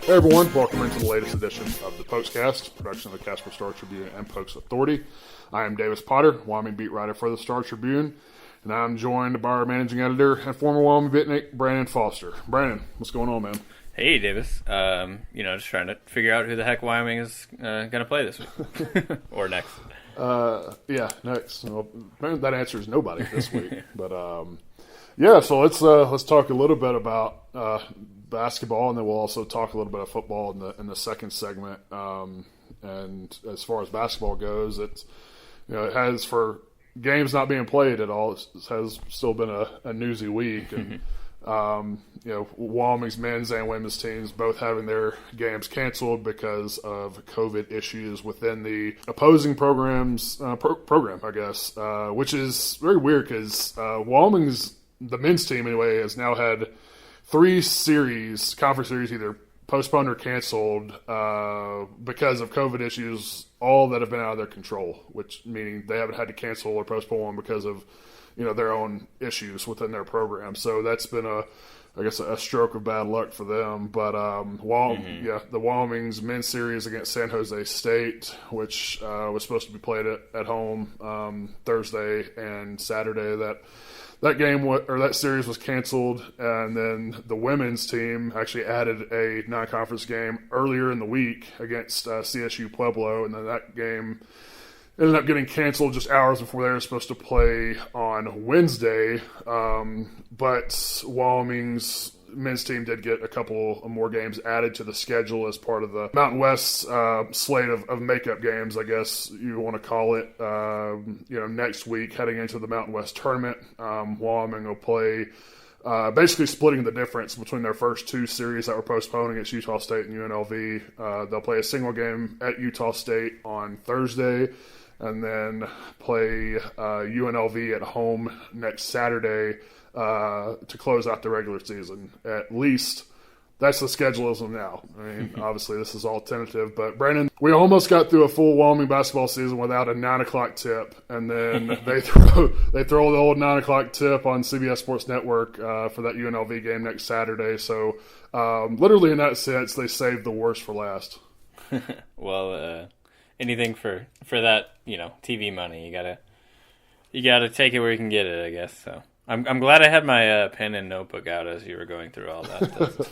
Hey everyone, welcome into the latest edition of the Pokescast, production of the Casper Star-Tribune and Pokes Authority. I am Davis Potter, Wyoming beat writer for the Star-Tribune, and I'm joined by our managing editor and former Wyoming Bitnik, Brandon Foster. Brandon, what's going on, man? Hey, Davis. Just trying to figure out who the heck Wyoming is going to play this week or next. Next. Well, that answer is nobody this week, but so let's talk a little bit about basketball, and then we'll also talk a little bit of football in the second segment. And as far as basketball goes, it has, for games not being played at all, it has still been a newsy week, and Wyoming's men's and women's teams both having their games canceled because of COVID issues within the opposing program's program, I guess, which is very weird because Wyoming's, the men's team anyway, has now had 3 conference series, either postponed or canceled because of COVID issues, all that have been out of their control, which meaning they haven't had to cancel or postpone one because of their own issues within their program. So that's been a stroke of bad luck for them. But the Wyoming's men's series against San Jose State, which was supposed to be played at home Thursday and Saturday, that game that series was canceled, and then the women's team actually added a non-conference game earlier in the week against CSU Pueblo, and then that game ended up getting canceled just hours before they were supposed to play on Wednesday. But Wyoming's men's team did get a couple more games added to the schedule as part of the Mountain West slate of makeup games, I guess you want to call it. Next week, heading into the Mountain West tournament, Wyoming will play, basically splitting the difference between their first 2 series that were postponed against Utah State and UNLV. They'll play a single game at Utah State on Thursday, and then play UNLV at home next Saturday to close out the regular season. At least that's the schedule as of now. I mean, obviously this is all tentative, but Brandon, we almost got through a full Wyoming basketball season without a 9 o'clock tip, and then they throw the old 9 o'clock tip on CBS Sports Network for that UNLV game next Saturday. So literally in that sense, they saved the worst for last. Well, anything for that, TV money, you gotta take it where you can get it, I guess. So I'm glad I had my pen and notebook out as you were going through all that.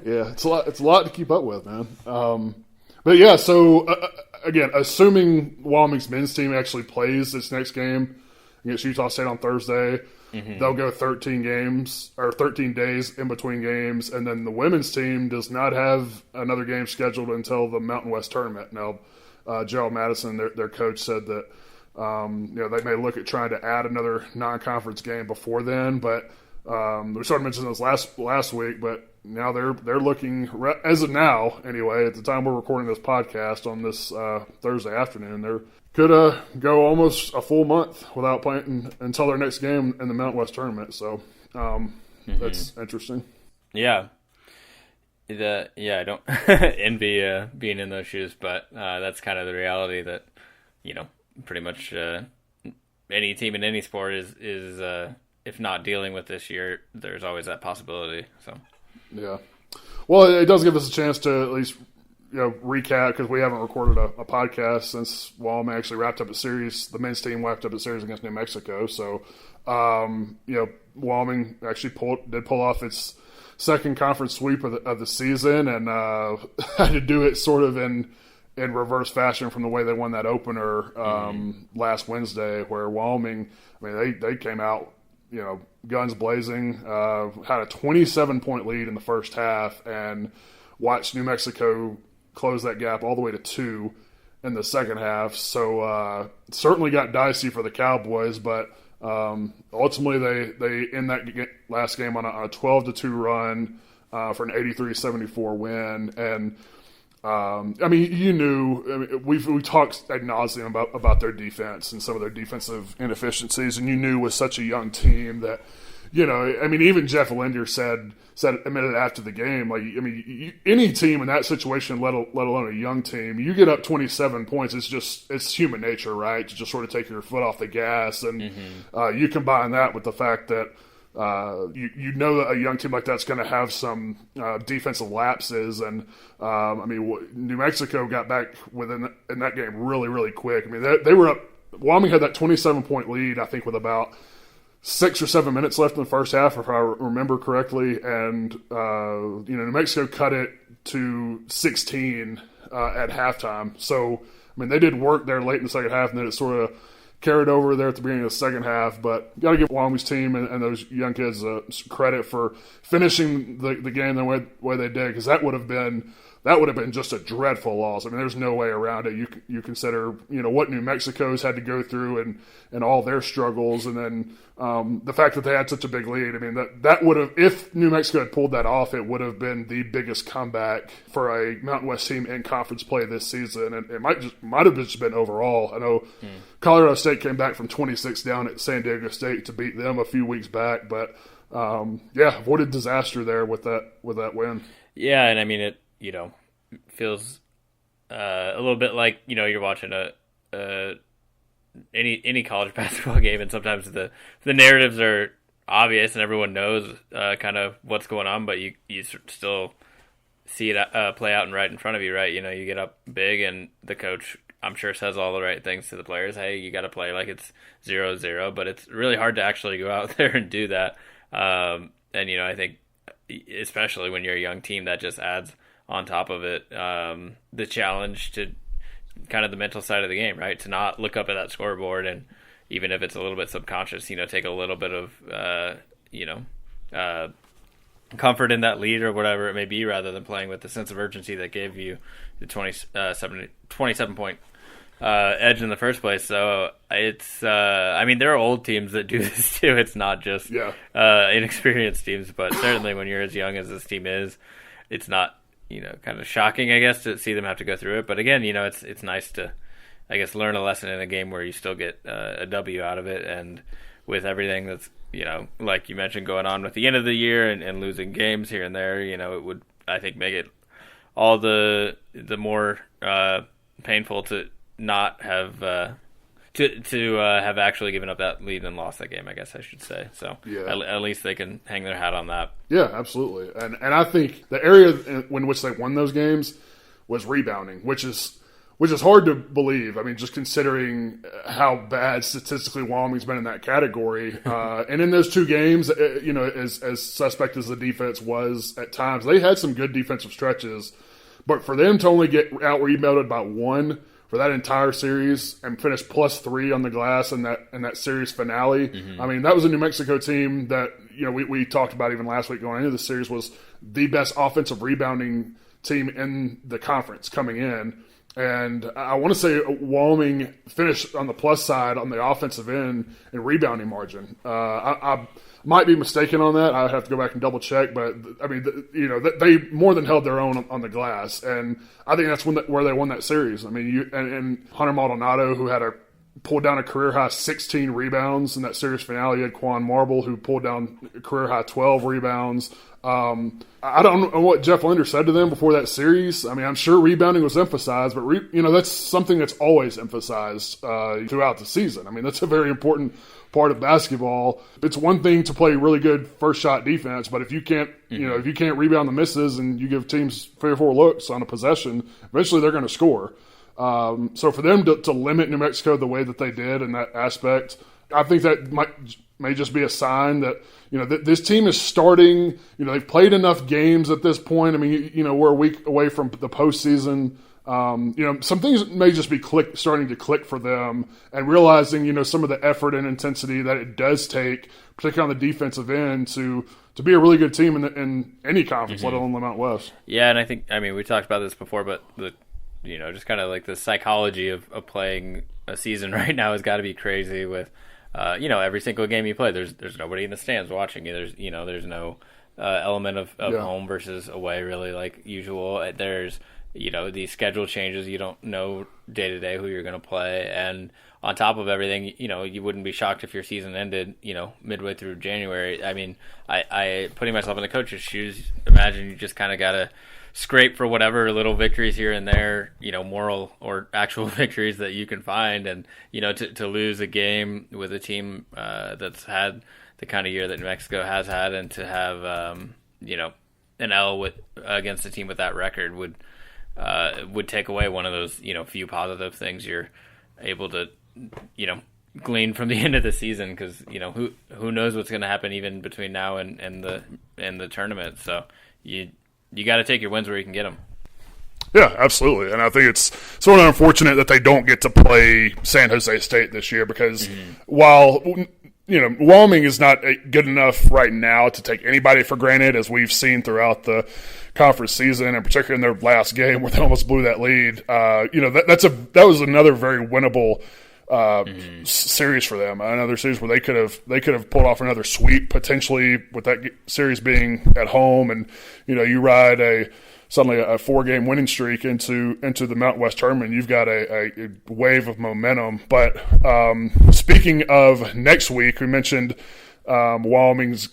Yeah, it's a lot to keep up with, man. But yeah, so again, assuming Wyoming's men's team actually plays its next game against Utah State on Thursday, they'll go 13 days in between games, and then the women's team does not have another game scheduled until the Mountain West tournament. Now, Gerald Madison, their coach, said that they may look at trying to add another non-conference game before then, but we sort of mentioned this last week, but now they're looking, as of now anyway, at the time we're recording this podcast on this Thursday afternoon, they could go almost a full month without playing until their next game in the Mountain West tournament. So that's interesting. Yeah. I don't envy being in those shoes, but that's kind of the reality that, pretty much any team in any sport is if not dealing with this year, there's always that possibility. So yeah, well, it does give us a chance to at least recap, because we haven't recorded a podcast since Wyoming actually wrapped up a series. The men's team wrapped up a series against New Mexico, so Wyoming actually did pull off its second conference sweep of the season, and had to do it sort of in reverse fashion from the way they won that opener last Wednesday, where Wyoming, they came out, guns blazing, had a 27-point lead in the first half, and watched New Mexico close that gap all the way to 2 in the second half. So certainly got dicey for the Cowboys, but ultimately they end that last game on a 12-2 run for an 83-74 win. And we talked ad nauseum about their defense and some of their defensive inefficiencies, and you knew with such a young team that, even Jeff Linder said admitted after the game, any team in that situation, let alone a young team, you get up 27 points, it's human nature, right, to just sort of take your foot off the gas, and you combine that with the fact that you know that a young team like that's going to have some defensive lapses, and New Mexico got back in that game really, really quick. I mean, they were up. Wyoming had that 27-point lead, I think, with about 6 or 7 minutes left in the first half, if I remember correctly, and New Mexico cut it to 16 at halftime. So, I mean, they did work there late in the second half, and then it sort of carried over there at the beginning of the second half. But you got to give Wyoming's team and those young kids credit for finishing the game the way they did, because that would have been just a dreadful loss. I mean, there's no way around it. You consider what New Mexico's had to go through and all their struggles, and then the fact that they had such a big lead. I mean, that would have, if New Mexico had pulled that off, it would have been the biggest comeback for a Mountain West team in conference play this season, and it might have just been overall. I know Colorado State came back from 26 down at San Diego State to beat them a few weeks back, but avoided disaster there with that win. Yeah, and I mean it feels a little bit like you're watching any college basketball game, and sometimes the narratives are obvious and everyone knows kind of what's going on, but you still see it play out and right in front of you, right? You get up big, and the coach, I'm sure, says all the right things to the players. Hey, you got to play like it's 0-0, but it's really hard to actually go out there and do that. And I think especially when you're a young team, that just adds on top of it the challenge to kind of the mental side of the game, right? To not look up at that scoreboard, and even if it's a little bit subconscious, take a little bit of comfort in that lead or whatever it may be, rather than playing with the sense of urgency that gave you the 27 point edge in the first place. So it's there are old teams that do this too. It's not just inexperienced teams, but certainly when you're as young as this team is, it's not kind of shocking, I guess, to see them have to go through it. But again, it's nice to, I guess, learn a lesson in a game where you still get a W out of it. And with everything that's, like you mentioned, going on with the end of the year and losing games here and there, it would, I think, make it all the more painful to not have to have actually given up that lead and lost that game, I guess I should say. So at least they can hang their hat on that. Yeah, absolutely. And I think the area in which they won those games was rebounding, which is hard to believe. I mean, just considering how bad statistically Wyoming's been in that category. And in those two games, as suspect as the defense was at times, they had some good defensive stretches. But for them to only get out-rebounded by one for that entire series and finish +3 on the glass in that series finale. Mm-hmm. I mean, that was a New Mexico team that, we talked about even last week going into the series, was the best offensive rebounding team in the conference coming in. And I want to say Wyoming finished on the plus side on the offensive end in rebounding margin. I might be mistaken on that. I'd have to go back and double check, but I mean, they more than held their own on the glass, and I think that's where they won that series. I mean, and Hunter Maldonado, who had pulled down a career high 16 rebounds in that series finale. You had Quan Marble, who pulled down a career high 12 rebounds. I don't know what Jeff Linder said to them before that series. I mean, I'm sure rebounding was emphasized, but that's something that's always emphasized throughout the season. I mean, that's a very important part of basketball. It's one thing to play really good first shot defense, but if you can't, if you can't rebound the misses and you give teams 3 or 4 looks on a possession, eventually they're going to score. So for them to limit New Mexico the way that they did in that aspect, I think that may just be a sign that, that this team is starting, they've played enough games at this point. I mean, we're a week away from the postseason. Some things may just be starting to click for them, and realizing, some of the effort and intensity that it does take, particularly on the defensive end, to be a really good team in any conference, let alone the Mountain West. Yeah, and I think, we talked about this before, but just kind of like the psychology of playing a season right now has got to be crazy with, every single game you play, there's nobody in the stands watching you. There's no element of home versus away really like usual. There's, these schedule changes. You don't know day to day who you're going to play. And on top of everything, you wouldn't be shocked if your season ended, midway through January. I mean, I putting myself in the coach's shoes, imagine you just kind of got to scrape for whatever little victories here and there, moral or actual victories that you can find. And, to lose a game with a team that's had the kind of year that New Mexico has had, and to have an L against a team with that record would take away one of those few positive things you're able to glean from the end of the season, because who knows what's going to happen even between now and the tournament. So you got to take your wins where you can get them. Yeah, absolutely. And I think it's sort of unfortunate that they don't get to play San Jose State this year, because while Wyoming is not good enough right now to take anybody for granted, as we've seen throughout the conference season, and particularly in their last game where they almost blew that lead. That was another very winnable series for them. Another series where they could have pulled off another sweep potentially, with that series being at home, and you ride suddenly a 4-game winning streak into the Mountain West tournament. You've got a wave of momentum. But speaking of next week, we mentioned Wyoming's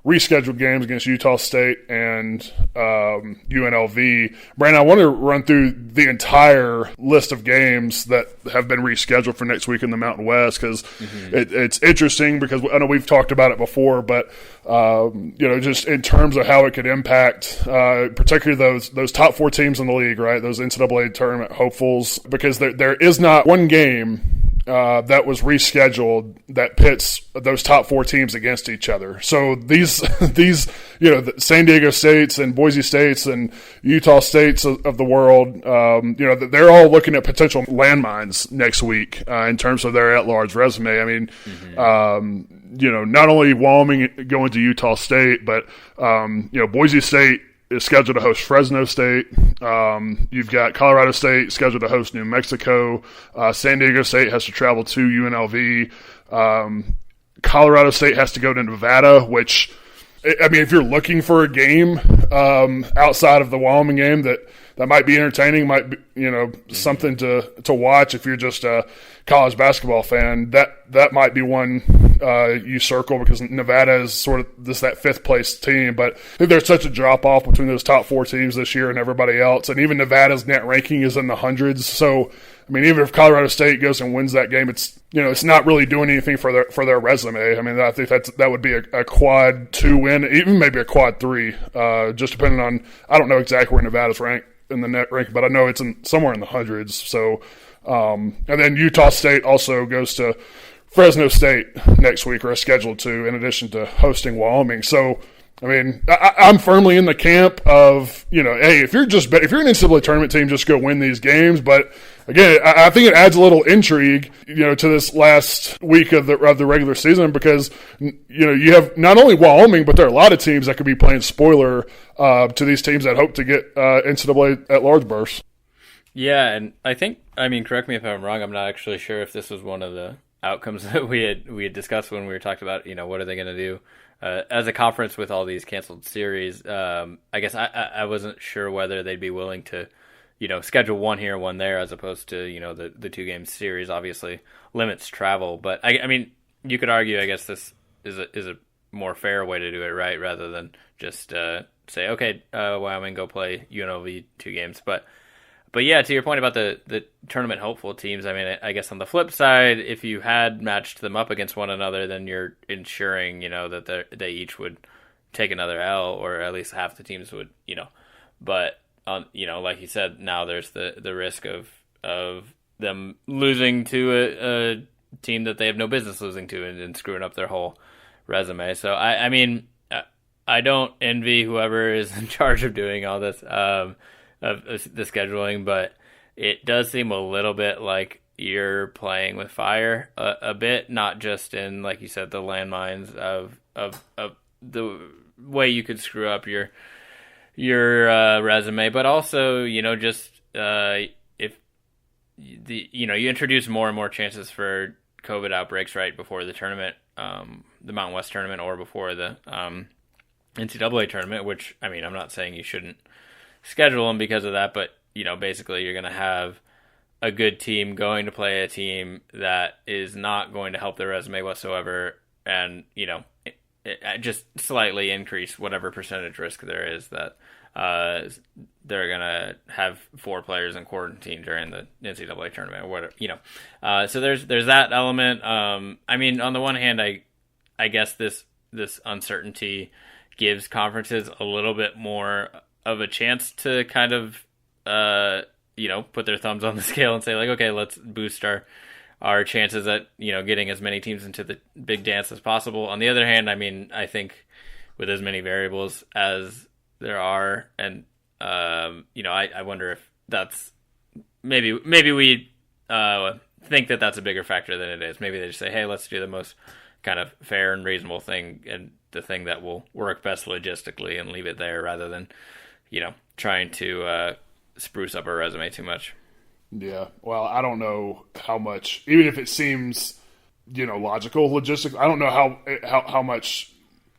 rescheduled games against Utah State and UNLV. Brandon, I want to run through the entire list of games that have been rescheduled for next week in the Mountain West, because it's interesting, because I know we've talked about it before, but just in terms of how it could impact particularly those top 4 teams in the league, right? Those NCAA tournament hopefuls, because there is not one game that was rescheduled that pits those top 4 teams against each other. So these the San Diego States and Boise States and Utah States of the world, they're all looking at potential landmines next week in terms of their at-large resume. I mean, not only Wyoming going to Utah State, but Boise State is scheduled to host Fresno State. You've got Colorado State scheduled to host New Mexico. San Diego State has to travel to UNLV. Colorado State has to go to Nevada, which, I mean, if you're looking for a game outside of the Wyoming game that might be entertaining, might be, something to watch if you're just a college basketball fan, that might be one you circle, because Nevada is sort of that 5th place team. But I think there's such a drop off between those top 4 teams this year and everybody else, and even Nevada's net ranking is in the hundreds. So I mean, even if Colorado State goes and wins that game, it's not really doing anything for their resume. I mean, I think that would be a quad 2 win, even maybe a quad 3, just depending on, I don't know exactly where Nevada's ranked in the net ranking, but I know it's somewhere in the hundreds. So, and then Utah State also goes to Fresno State next week, or is scheduled to, in addition to hosting Wyoming. So, I mean, I'm firmly in the camp of, hey, if you're an NCAA tournament team, just go win these games. But again, I think it adds a little intrigue, to this last week of the regular season, because, you have not only Wyoming, but there are a lot of teams that could be playing spoiler to these teams that hope to get NCAA at large berths. Yeah, and I think, correct me if I'm wrong, I'm not actually sure if this was one of the outcomes that we had discussed when we were talking about, what are they going to do as a conference with all these canceled series. I guess I wasn't sure whether they'd be willing to, schedule one here, one there, as opposed to, the 2-game series obviously limits travel. But I mean, you could argue, I guess this is a more fair way to do it, right? Rather than just say, okay, Wyoming, go play UNLV 2 games. But yeah, to your point about the tournament hopeful teams, I mean, I guess on the flip side, if you had matched them up against one another, then you're ensuring, that they each would take another L, or at least half the teams would, But, like you said, now there's the risk of them losing to a team that they have no business losing to, and screwing up their whole resume. So, I mean, I don't envy whoever is in charge of doing all this. Of the scheduling, but it does seem a little bit like you're playing with fire a bit, not just in, like you said, the landmines of the way you could screw up your resume, but also, just if you introduce more and more chances for COVID outbreaks right before the tournament, the Mountain West tournament, or before the NCAA tournament, which, I mean, I'm not saying you shouldn't schedule them because of that, but basically you're going to have a good team going to play a team that is not going to help their resume whatsoever, and just slightly increase whatever percentage risk there is that they're going to have 4 players in quarantine during the NCAA tournament or whatever. So there's that element. I mean, on the one hand, I guess this this uncertainty gives conferences a little bit more of a chance to kind of, put their thumbs on the scale and say like, okay, let's boost our chances at, getting as many teams into the big dance as possible. On the other hand, I mean, I think with as many variables as there are, and, I wonder if that's maybe we think that that's a bigger factor than it is. Maybe they just say, hey, let's do the most kind of fair and reasonable thing and the thing that will work best logistically and leave it there rather than, trying to spruce up our resume too much. Yeah. Well, I don't know how much, even if it seems, logical logistics, I don't know how much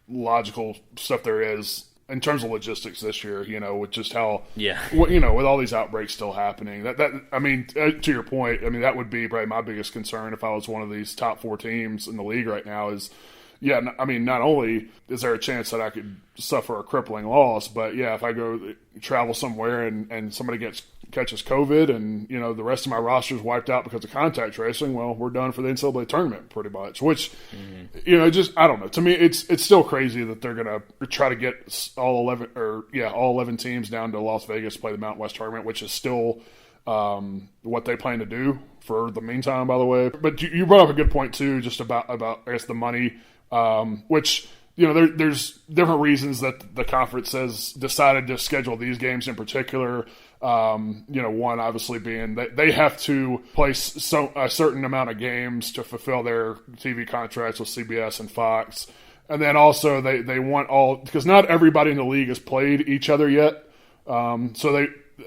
logical stuff there is in terms of logistics this year, with just how, with all these outbreaks still happening. I mean, to your point, I mean, that would be probably my biggest concern if I was one of these top 4 teams in the league right now is, I mean, not only is there a chance that I could suffer a crippling loss, but if I go travel somewhere and somebody catches COVID and, the rest of my roster is wiped out because of contact tracing, well, we're done for the NCAA tournament pretty much, which, just, I don't know. To me, it's still crazy that they're going to try to get all 11 teams down to Las Vegas to play the Mountain West tournament, which is still what they plan to do for the meantime, by the way. But you brought up a good point, too, just about I guess, the money, which there's different reasons that the conference has decided to schedule these games in particular. One obviously being that they have to place a certain amount of games to fulfill their TV contracts with CBS and Fox. And then also they want because not everybody in the league has played each other yet. So they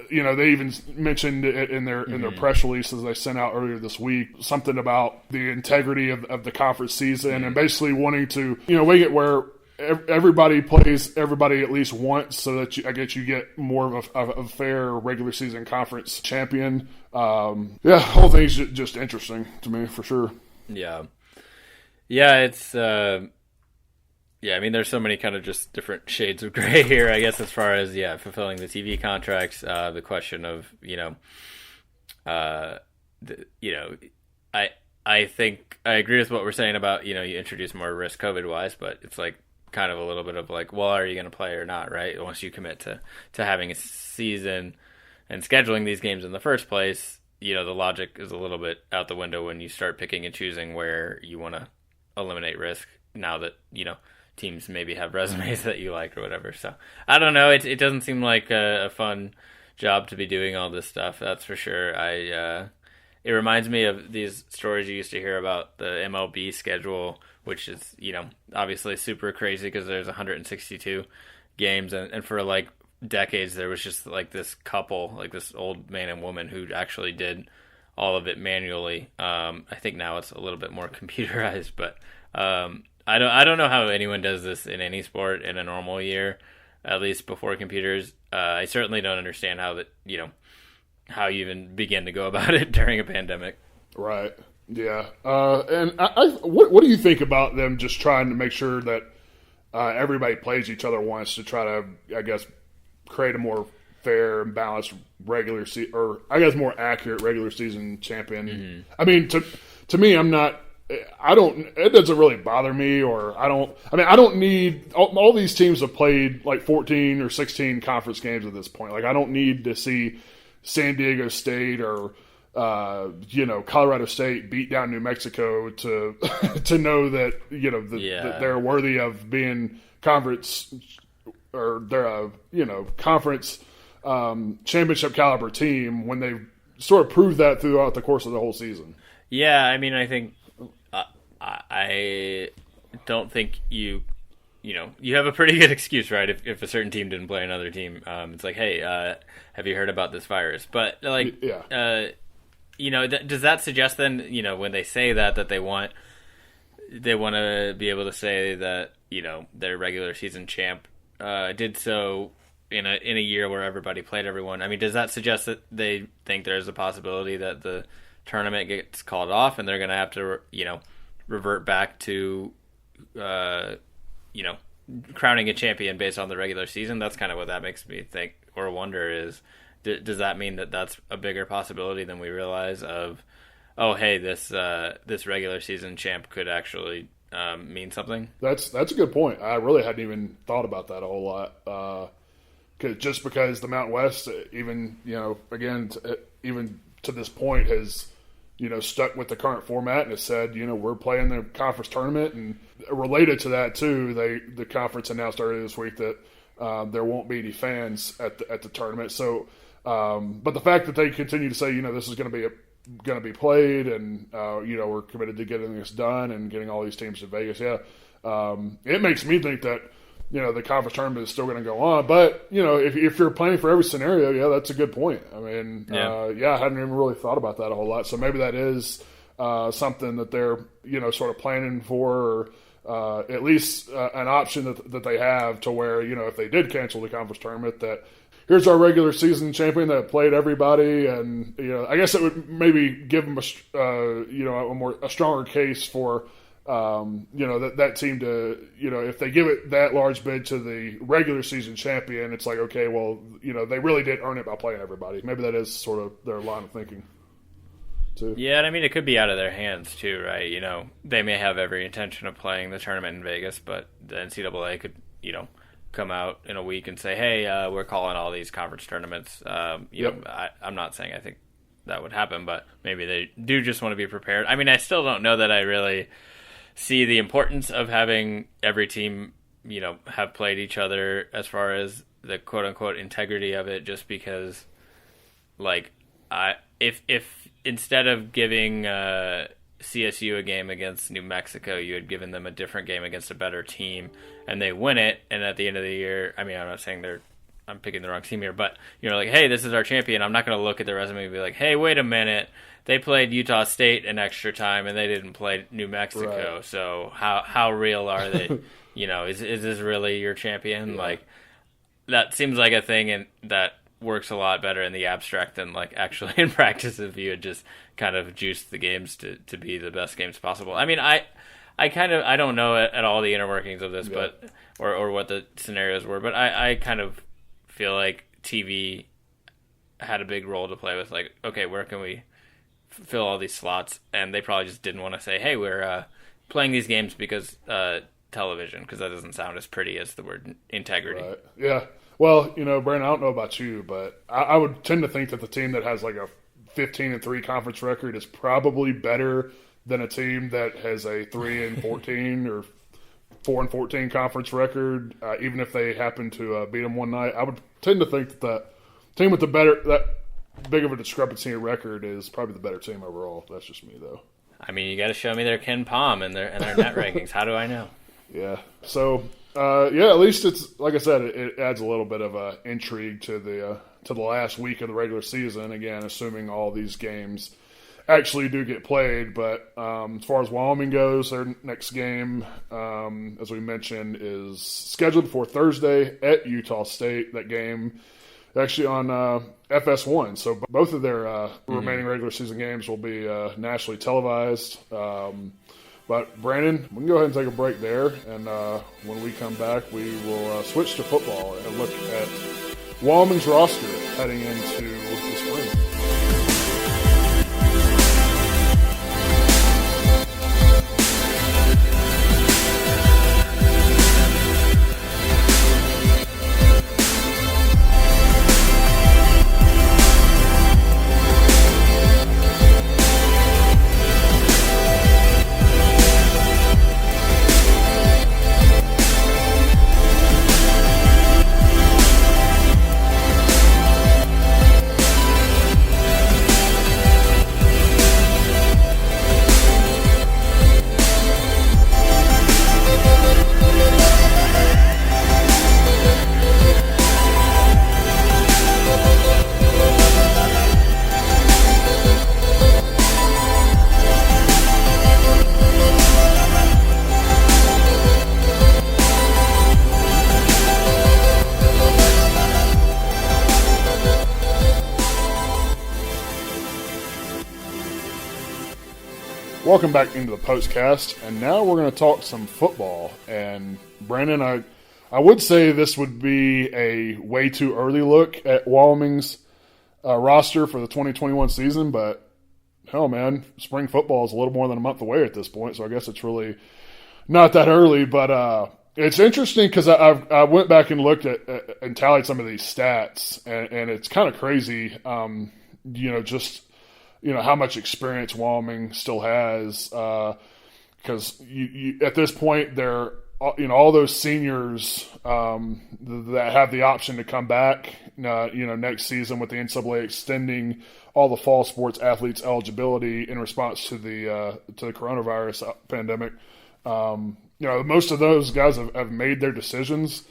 even mentioned it in their press releases they sent out earlier this week, something about the integrity of the conference season and basically wanting to, make it where everybody plays everybody at least once so that you get more of a fair regular season conference champion. Whole thing's just interesting to me for sure. Yeah, it's I mean, there's so many kind of just different shades of gray here, I guess, as far as fulfilling the TV contracts. The question of I think I agree with what we're saying about you introduce more risk COVID wise, but it's like kind of a little bit of like, well, are you going to play or not, right? Once you commit to having a season and scheduling these games in the first place, the logic is a little bit out the window when you start picking and choosing where you want to eliminate risk now that, teams maybe have resumes that you like or whatever. So I don't know. It doesn't seem like a fun job to be doing all this stuff. That's for sure. It reminds me of these stories you used to hear about the MLB schedule, which is, obviously super crazy because there's 162 games. And for like decades, there was just like this couple, like this old man and woman who actually did all of it manually. I think now it's a little bit more computerized, but I don't know how anyone does this in any sport in a normal year, at least before computers. I certainly don't understand how how you even begin to go about it during a pandemic. Right. Yeah. And what do you think about them just trying to make sure that everybody plays each other once to try to, I guess, create a more fair and balanced regular season, or I guess more accurate regular season champion? Mm-hmm. I mean, to me, it doesn't really bother me, I don't need, all these teams have played like 14 or 16 conference games at this point. Like, I don't need to see San Diego State or, Colorado State beat down New Mexico to know that, that they're worthy of being conference or they're a, conference championship caliber team when they sort of proved that throughout the course of the whole season. Yeah. I mean, I think, I don't think you have a pretty good excuse, right? If a certain team didn't play another team, it's like, hey, have you heard about this virus? But like, does that suggest then, when they say that they want to be able to say that, their regular season champ did so in a year where everybody played everyone? I mean, does that suggest that they think there's a possibility that the tournament gets called off and they're going to have to, revert back to, crowning a champion based on the regular season? That's kind of what that makes me think or wonder is, does that mean that that's a bigger possibility than we realize of, oh, hey, this regular season champ could actually mean something. That's a good point. I really hadn't even thought about that a whole lot. Just because the Mountain West, even even to this point, has stuck with the current format and has said we're playing the conference tournament, and related to that too, the conference announced earlier this week that there won't be any fans at the tournament. So, but the fact that they continue to say this is going to be played, and we're committed to getting this done and getting all these teams to Vegas. Yeah, it makes me think that the conference tournament is still going to go on. But if you're planning for every scenario, yeah, that's a good point. I mean, I hadn't even really thought about that a whole lot. So maybe that is something that they're sort of planning for, or at least an option that they have to where if they did cancel the conference tournament, that here's our regular season champion that played everybody, and I guess it would maybe give them a stronger case for that team to if they give it that large bid to the regular season champion, it's like, okay, well they really did earn it by playing everybody. Maybe that is sort of their line of thinking too. Yeah, and I mean it could be out of their hands too, right? They may have every intention of playing the tournament in Vegas, but the NCAA could come out in a week and say, hey, we're calling all these conference tournaments. I'm not saying I think that would happen, but maybe they do just want to be prepared. I mean, I still don't know that I really see the importance of having every team, have played each other as far as the quote unquote integrity of it, just because if instead of giving CSU a game against New Mexico, you had given them a different game against a better team and they win it, and at the end of the year, I mean, I'm not saying I'm picking the wrong team here, but hey, this is our champion. I'm not going to look at their resume and be like, hey, wait a minute, they played Utah State in extra time and they didn't play New Mexico. Right. So how real are they? Is this really your champion? Yeah. That seems like a thing that works a lot better in the abstract than actually in practice, if you had just kind of juiced the games to be the best games possible. I mean, I don't know at all the inner workings of this, but or what the scenarios were, but I kind of feel like TV had a big role to play with, okay, where can we fill all these slots? And they probably just didn't want to say, hey, we're playing these games because television, because that doesn't sound as pretty as the word integrity. Right. Yeah. Well, Brandon, I don't know about you, but I would tend to think that the team that has a 15-3 conference record is probably better than a team that has a 3-14 or 4-14 conference record, even if they happen to beat them one night. I would tend to think that team with that big of a discrepancy in record is probably the better team overall. That's just me, though. I mean, you got to show me their Ken Palm and their net rankings. How do I know? Yeah. So, at least it's, like I said, it adds a little bit of intrigue to the last week of the regular season. Again, assuming all these games actually do get played. But as far as Wyoming goes, their next game, as we mentioned, is scheduled for Thursday at Utah State. That game actually on FS1. So both of their remaining regular season games will be nationally televised. But, Brandon, we can go ahead and take a break there. And when we come back, we will switch to football and look at Wyoming's roster heading into the spring. Welcome back into the postcast, and now we're going to talk some football. And Brandon, I would say this would be a way too early look at Wyoming's roster for the 2021 season, but hell, man, spring football is a little more than a month away at this point, so I guess it's really not that early, but it's interesting because I went back and looked at and tallied some of these stats, and it's kind of crazy. Just how much experience Wyoming still has, because you at this point they're all those seniors that have the option to come back, next season with the NCAA extending all the fall sports athletes' eligibility in response to the coronavirus pandemic. Most of those guys have made their decisions,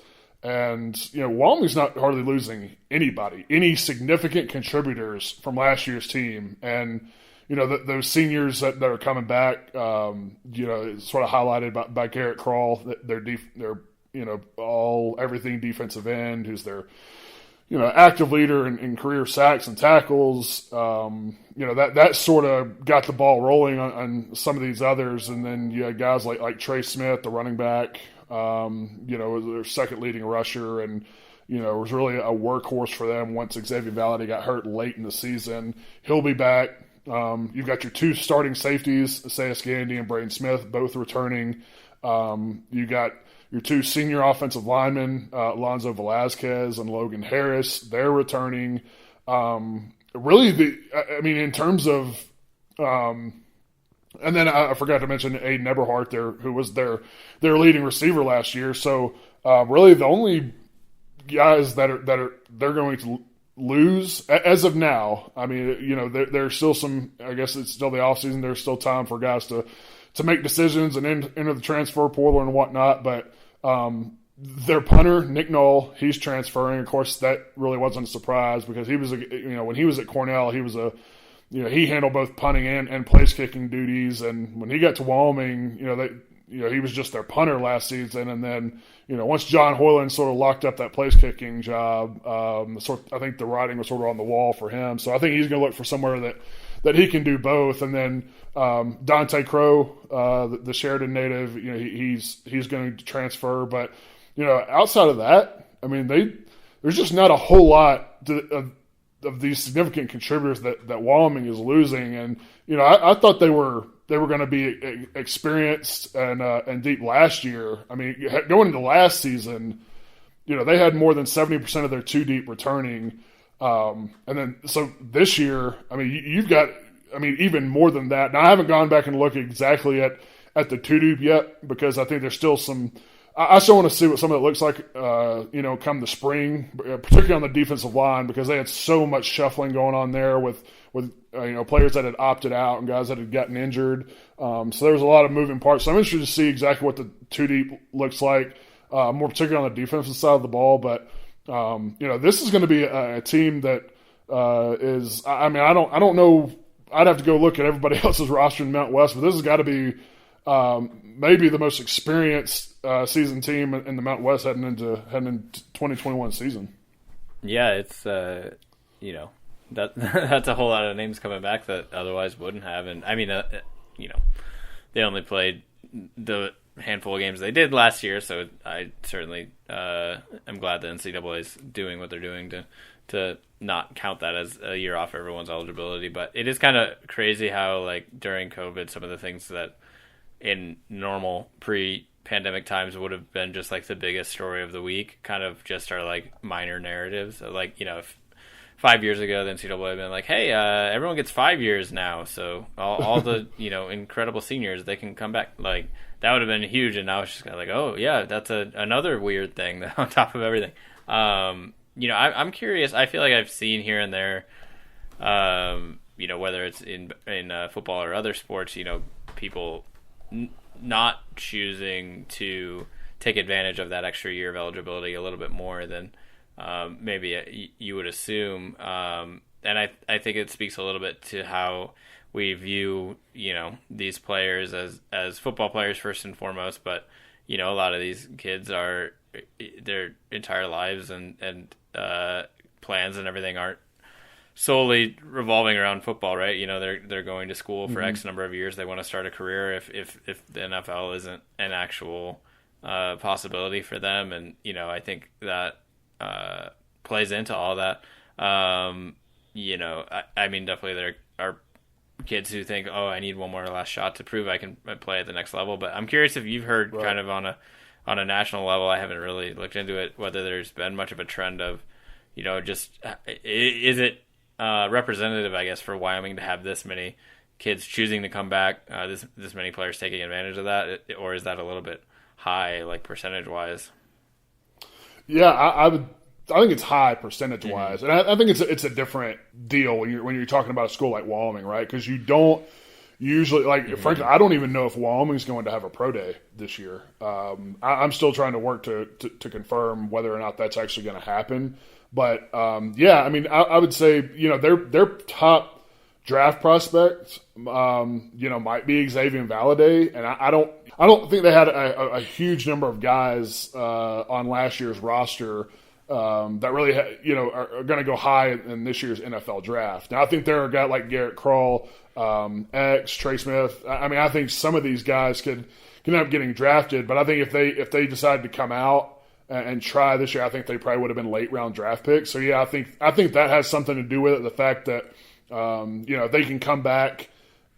and Wyoming's not hardly losing anybody, any significant contributors from last year's team, and those seniors that are coming back, it's sort of highlighted by Garrett Krall, that they're everything defensive end, who's their active leader in career sacks and tackles. That sort of got the ball rolling on some of these others. And then you had guys like Trey Smith, the running back, was their second leading rusher, and was really a workhorse for them once Xavier Valade got hurt late in the season. He'll be back. You've got your two starting safeties, Sayas Gandy and Braden Smith, both returning. You got your two senior offensive linemen, Alonzo Velazquez and Logan Harris, they're returning. In terms of, and then I forgot to mention Aiden Eberhardt there, who was their leading receiver last year. So really the only guys they're going to lose as of now. I mean, there's still some. I guess it's still the offseason. There's still time for guys to make decisions and enter the transfer portal and whatnot. But their punter, Nick Knoll, he's transferring. Of course, that really wasn't a surprise because he was, when he was at Cornell, he was he handled both punting and place kicking duties. And when he got to Wyoming, he was just their punter last season. And then, once John Hoyland sort of locked up that place kicking job, I think the writing was sort of on the wall for him. So I think he's going to look for somewhere that he can do both. And then Dante Crow, the Sheridan native, he's going to transfer. But outside of that, I mean, there's just not a whole lot of these significant contributors that Wyoming is losing. And I thought they were going to be experienced and deep last year. I mean, going into last season, they had more than 70% of their two deep returning. And then, so this year, I mean, you've got, even more than that. Now, I haven't gone back and looked exactly at the two deep yet because I think there's still some. I still want to see what some of it looks like, come the spring, particularly on the defensive line, because they had so much shuffling going on there with players that had opted out and guys that had gotten injured. So there was a lot of moving parts. So I'm interested to see exactly what the two deep looks like, more particularly on the defensive side of the ball. But this is going to be a team that is. I mean, I don't know. I'd have to go look at everybody else's roster in Mount West, but this has got to be maybe the most experienced season team in the Mount West heading into 2021 season. Yeah, it's that's a whole lot of names coming back that otherwise wouldn't have. And I mean, they only played the handful of games they did last year, so I certainly am glad the NCAA is doing what they're doing to not count that as a year off everyone's eligibility. But it is kind of crazy how, like, during COVID, some of the things that in normal pre-pandemic times would have been just like the biggest story of the week kind of just are like minor narratives. Like, if 5 years ago the NCAA had been like, hey, everyone gets 5 years now, so all the incredible seniors, they can come back, like, that would have been huge. And now it's just kind of like, oh yeah, that's another weird thing on top of everything. I'm curious. I feel like I've seen here and there, whether it's in football or other sports, people not choosing to take advantage of that extra year of eligibility a little bit more than maybe you would assume. And I think it speaks a little bit to how we view, these players as football players first and foremost. But, a lot of these kids are their entire lives and plans and everything aren't solely revolving around football, right? They're going to school for X number of years. They want to start a career if the NFL isn't an actual possibility for them. And, I think that plays into all that. I mean, definitely there are kids who think, oh, I need one more last shot to prove I can play at the next level. But I'm curious if you've heard kind of on a national level. I haven't really looked into it, whether there's been much of a trend of, just is it representative, I guess, for Wyoming to have this many kids choosing to come back, this many players taking advantage of that, or is that a little bit high, like percentage wise? Yeah, I think it's high percentage wise, and I think it's a different deal when you're talking about a school like Wyoming, right? Because you don't usually frankly, I don't even know if Wyoming's going to have a pro day this year. I'm still trying to work to confirm whether or not that's actually going to happen. But yeah, I mean, I would say their top draft prospect might be Xavier Valladay, and I don't think they had a huge number of guys on last year's roster that really are going to go high in this year's NFL draft. Now I think there are guys like Garrett Kroll, Trey Smith. I mean, I think some of these guys could end up getting drafted, but I think if they decide to come out and try this year, I think they probably would have been late round draft picks. So yeah, I think that has something to do with it. The fact that they can come back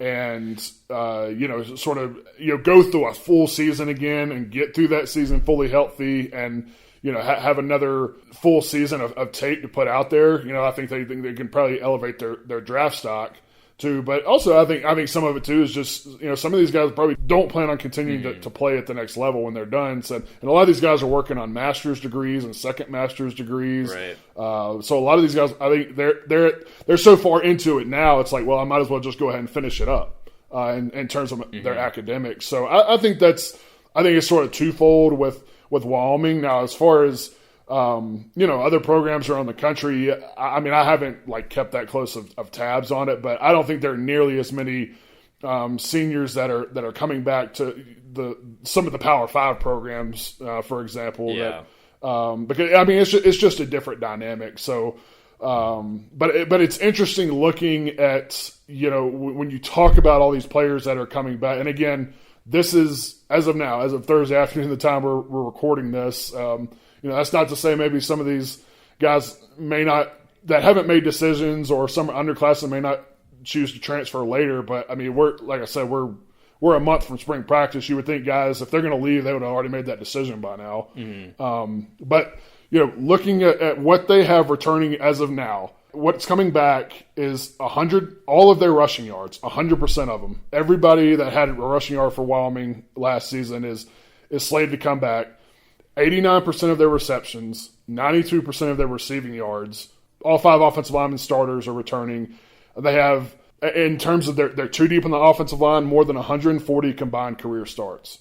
and sort of go through a full season again and get through that season fully healthy and have another full season of tape to put out there. I think they can probably elevate their draft stock too. But also I think some of it too is just some of these guys probably don't plan on continuing to play at the next level when they're done. So, and a lot of these guys are working on master's degrees and second master's degrees. Right. So a lot of these guys, I think they're so far into it now. It's like, well, I might as well just go ahead and finish it up in terms of their academics. So I think it's sort of twofold with Wyoming. Now, as far as other programs around the country, I mean, I haven't kept that close of tabs on it, but I don't think there are nearly as many seniors that are coming back to some of the Power 5 programs, for example. Yeah. Because I mean, it's just a different dynamic. So, but it's interesting looking at when you talk about all these players that are coming back, and again, this is as of Thursday afternoon, the time we're recording this. That's not to say maybe some of these guys that haven't made decisions, or some underclassmen may not choose to transfer later. But I mean, we're a month from spring practice. You would think guys, if they're going to leave, they would have already made that decision by now. But looking at what they have returning as of now, what's coming back is 100, all of their rushing yards, 100% of them. Everybody that had a rushing yard for Wyoming last season is slated to come back. 89% of their receptions, 92% of their receiving yards. All 5 offensive linemen starters are returning. They have, in terms of they're too deep on the offensive line, more than 140 combined career starts.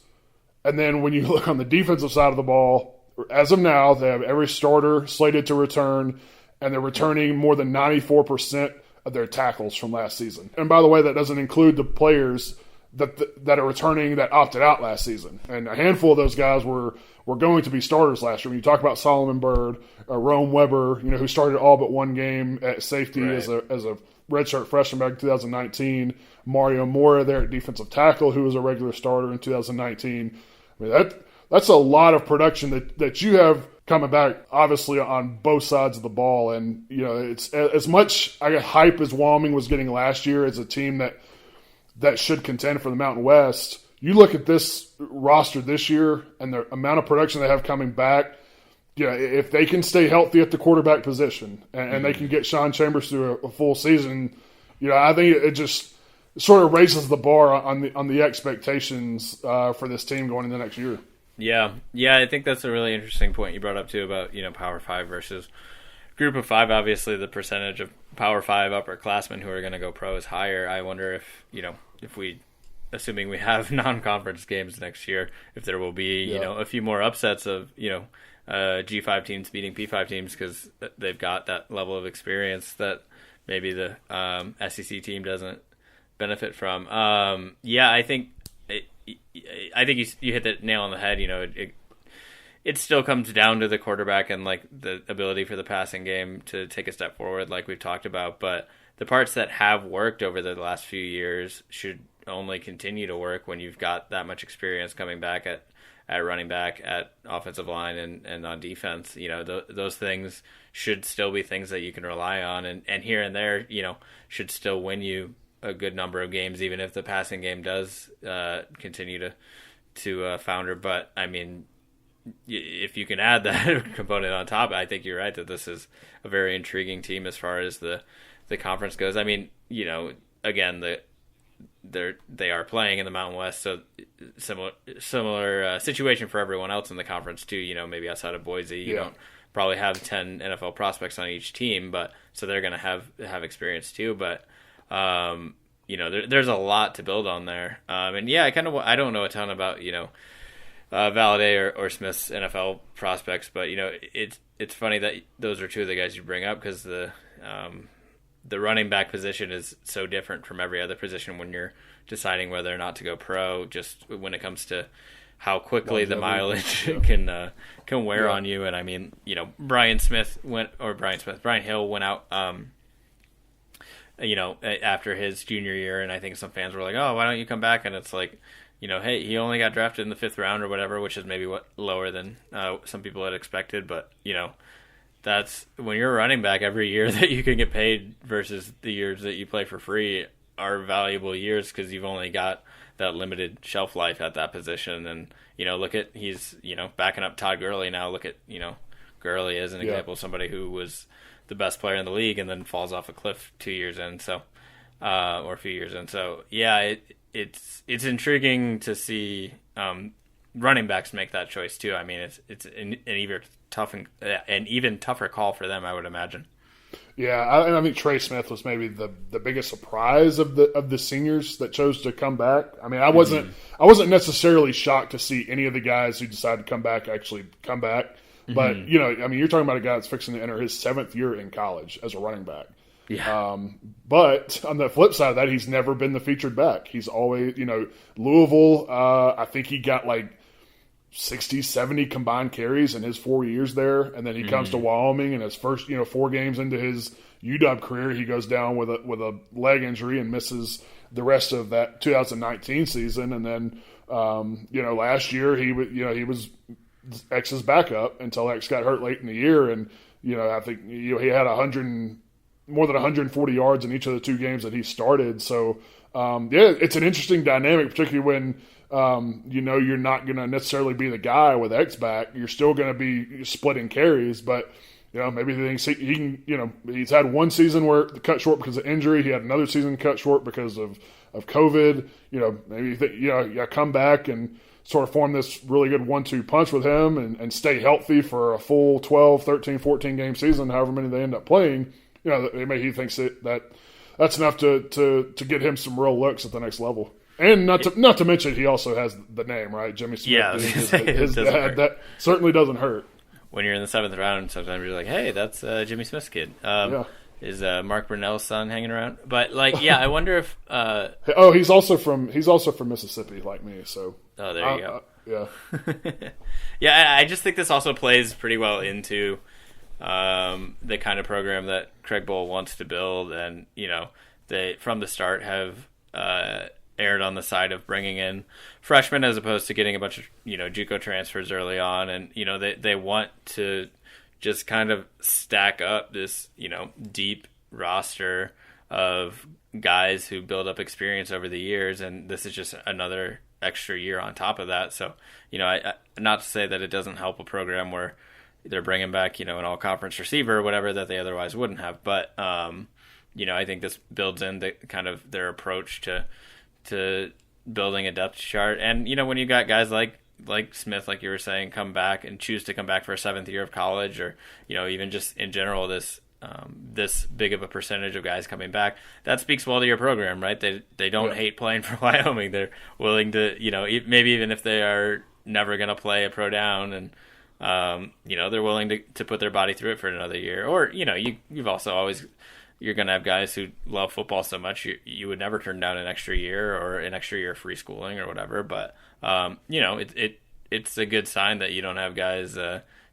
And then when you look on the defensive side of the ball, as of now, they have every starter slated to return, and they're returning more than 94% of their tackles from last season. And by the way, that doesn't include the players that are returning that opted out last season. And a handful of those guys were going to be starters last year. When you talk about Solomon Byrd, Rome Weber, who started all but one game at safety as a redshirt freshman back in 2019, Mario Mora there at defensive tackle, who was a regular starter in 2019. I mean, that's a lot of production that you have coming back, obviously, on both sides of the ball. And, it's as much hype as Wyoming was getting last year as a team that should contend for the Mountain West. You look at this roster this year and the amount of production they have coming back. If they can stay healthy at the quarterback position and they can get Sean Chambers through a full season, I think it just sort of raises the bar on the expectations for this team going into next year. Yeah, I think that's a really interesting point you brought up too about Power 5 versus Group of 5. Obviously, the percentage of Power 5 upperclassmen who are going to go pro is higher. I wonder if we, assuming we have non-conference games next year, if there will be a few more upsets of G5 teams beating P5 teams because they've got that level of experience that maybe the SEC team doesn't benefit from. I think you hit the nail on the head. It still comes down to the quarterback and the ability for the passing game to take a step forward, like we've talked about. But the parts that have worked over the last few years should only continue to work when you've got that much experience coming back at running back, at offensive line, and on defense. Those things should still be things that you can rely on, and here and there, should still win you a good number of games, even if the passing game does continue to founder. But I mean, if you can add that component on top, I think you're right that this is a very intriguing team as far as the conference goes. I mean, again, they are playing in the Mountain West, so similar situation for everyone else in the conference too. Maybe outside of Boise, you don't probably have 10 NFL prospects on each team, but so they're going to have experience too. But there's a lot to build on there. And yeah, I don't know a ton about Valladay or Smith's NFL prospects, but it's funny that those are two of the guys you bring up because the running back position is so different from every other position when you're deciding whether or not to go pro, just when it comes to how quickly the mileage can wear on you. And I mean, Brian Hill went out after his junior year, and I think some fans were like, oh, why don't you come back? And it's like, hey, he only got drafted in the 5th round or whatever, which is maybe lower than some people had expected. But, that's when you're a running back, every year that you can get paid versus the years that you play for free are valuable years because you've only got that limited shelf life at that position. And, look at, he's, backing up Todd Gurley now. Look at, Gurley as an example of somebody who was the best player in the league and then falls off a cliff 2 years in. So, or a few years in. So, yeah, it's intriguing to see running backs make that choice too. I mean, it's an even tougher call for them, I would imagine. Yeah, I think Trey Smith was maybe the biggest surprise of the seniors that chose to come back. I mean, I wasn't necessarily shocked to see any of the guys who decided to come back actually come back. But you're talking about a guy that's fixing to enter his 7th year in college as a running back. Yeah. But on the flip side of that, he's never been the featured back. He's always, Louisville, I think he got like 60, 70 combined carries in his 4 years there. And then he comes to Wyoming and his first, 4 games into his UW career, he goes down with a leg injury and misses the rest of that 2019 season. And then, last year he was X's backup until X got hurt late in the year. And, I think, he had more than 140 yards in each of the 2 games that he started. So, it's an interesting dynamic, particularly when, you're not going to necessarily be the guy with X back. You're still going to be splitting carries, but, maybe he thinks he can, he's had one season where cut short because of injury. He had another season cut short because of COVID. Maybe you come back and sort of form this really good 1-2 punch with him and stay healthy for a full 12, 13, 14 game season, however many they end up playing. Maybe he thinks that's enough to get him some real looks at the next level. And not to mention, he also has the name, right? Jimmy Smith. Yeah, his dad. That certainly doesn't hurt. When you're in the 7th round, sometimes you're like, hey, that's Jimmy Smith's kid. Is Mark Brunell's son hanging around? But I wonder if. He's also from Mississippi, like me. So. Oh, there you go. Yeah. Yeah, I just think this also plays pretty well into the kind of program that Craig Bowl wants to build, and they from the start have erred on the side of bringing in freshmen as opposed to getting a bunch of JUCO transfers early on, and they want to just kind of stack up this deep roster of guys who build up experience over the years, and this is just another extra year on top of that. So I not to say that it doesn't help a program where they're bringing back an all-conference receiver or whatever that they otherwise wouldn't have, but I think this builds in the kind of their approach to building a depth chart. And when you got guys like Smith, like you were saying, come back and choose to come back for a 7th year of college, or even just in general this big of a percentage of guys coming back, that speaks well to your program, right? They don't hate playing for Wyoming. They're willing to maybe even if they are never going to play a pro down, and they're willing to put their body through it for another year. Or you've also always, you're going to have guys who love football so much you would never turn down an extra year or an extra year of free schooling or whatever. But it's a good sign that you don't have guys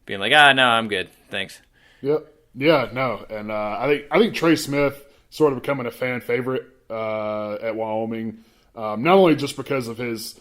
being like, no, I'm good, thanks. Yep. Yeah, no, and I think Trey Smith sort of becoming a fan favorite at Wyoming, not only just because of his,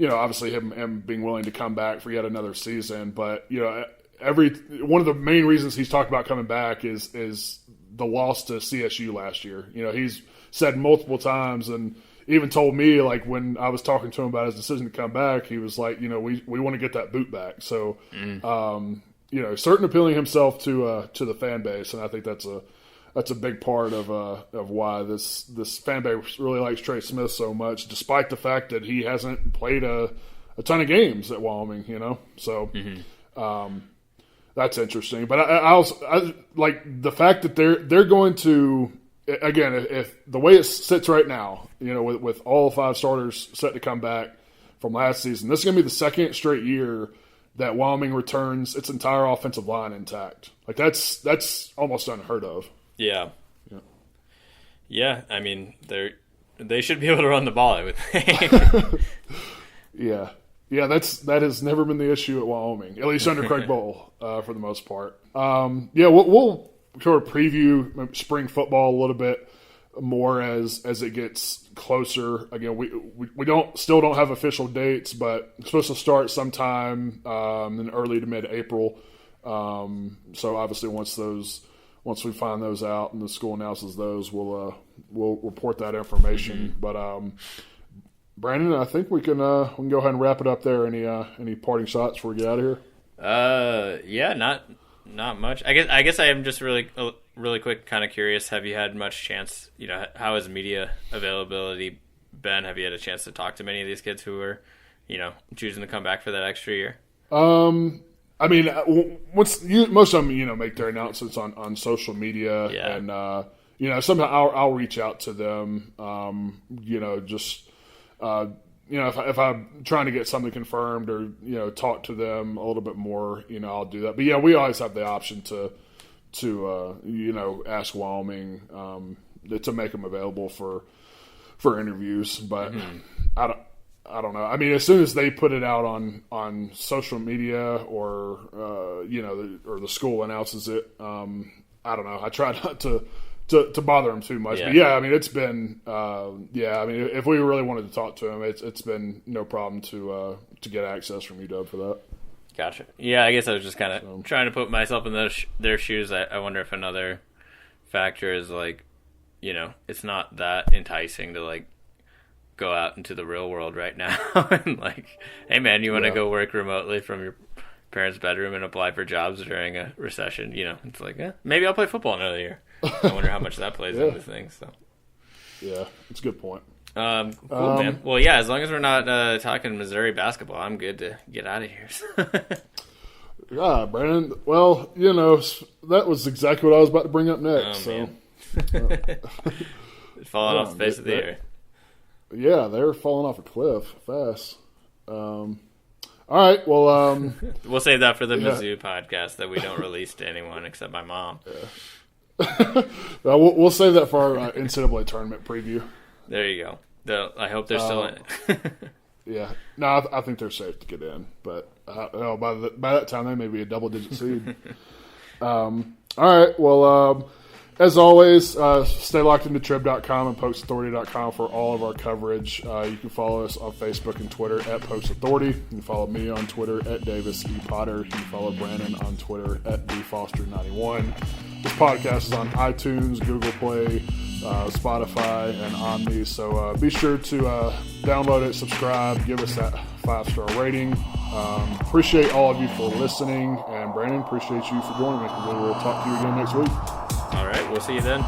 obviously him being willing to come back for yet another season, but one of the main reasons he's talked about coming back is the loss to CSU last year. You know, he's said multiple times, and even told me, like, when I was talking to him about his decision to come back, he was like, you know, we want to get that boot back. So, you know, certain appealing himself to the fan base, and I think that's a big part of why this fan base really likes Trey Smith so much, despite the fact that he hasn't played a ton of games at Wyoming. You know, so that's interesting. But I like the fact that they're going to. Again, if the way it sits right now, you know, with all 5 starters set to come back from last season, this is going to be the second straight year that Wyoming returns its entire offensive line intact. Like that's almost unheard of. Yeah. I mean, they should be able to run the ball, I would think. Yeah, that has never been the issue at Wyoming, at least under Craig Bowl, for the most part. We'll sort of preview spring football a little bit more as it gets closer. Again, we still don't have official dates, but it's supposed to start sometime in early to mid-April. So obviously once we find those out and the school announces those, we'll report that information. But Brandon, I think we can go ahead and wrap it up there. Any parting shots before we get out of here? Yeah, not much. I guess I am just really quick, kind of curious. Have you had much chance? You know, how has media availability been? Have you had a chance to talk to many of these kids who are, you know, choosing to come back for that extra year? I mean, most of them, you know, make their announcements on social media, and you know, somehow I'll reach out to them. You know, just you know, if I'm trying to get something confirmed or, you know, talk to them a little bit more, you know, I'll do that. But yeah, we always have the option to you know, ask Wyoming to make them available for interviews. But I don't know. I mean, as soon as they put it out on social media or you know, or the school announces it, I don't know. I try not to bother him too much. Yeah. But yeah, I mean, it's been I mean, if we really wanted to talk to him, it's been no problem to get access from UW for that. Gotcha. Yeah, I guess I was just kind of trying to put myself in their shoes. I wonder if another factor is, like, you know, it's not that enticing to, like, go out into the real world right now and, like, hey man, you want to go work remotely from your parents' bedroom and apply for jobs during a recession? You know, it's like, maybe I'll play football another year. I wonder how much that plays into things. So, yeah, it's a good point. Cool, man. Well, yeah, as long as we're not talking Missouri basketball, I'm good to get out of here. Yeah, Brandon. Well, you know, that was exactly what I was about to bring up next. Falling off the face of the air. Yeah, they're falling off a cliff fast. All right, well, we'll save that for the Mizzou podcast that we don't release to anyone except my mom. Yeah. We'll save that for our NCAA tournament preview. There you go. I hope they're still in it. Yeah. No, I think they're safe to get in, but by that time they may be a double-digit seed. All right. Well, as always, stay locked into trib.com and postauthority.com for all of our coverage. You can follow us on Facebook and Twitter at Post Authority. You can follow me on Twitter at Davis E. Potter. You can follow Brandon on Twitter at DFoster91. This podcast is on iTunes, Google Play, Spotify, and Omni. So be sure to download it, subscribe, give us that 5-star rating. Appreciate all of you for listening. And Brandon, appreciate you for joining us. We'll talk to you again next week. All right, we'll see you then.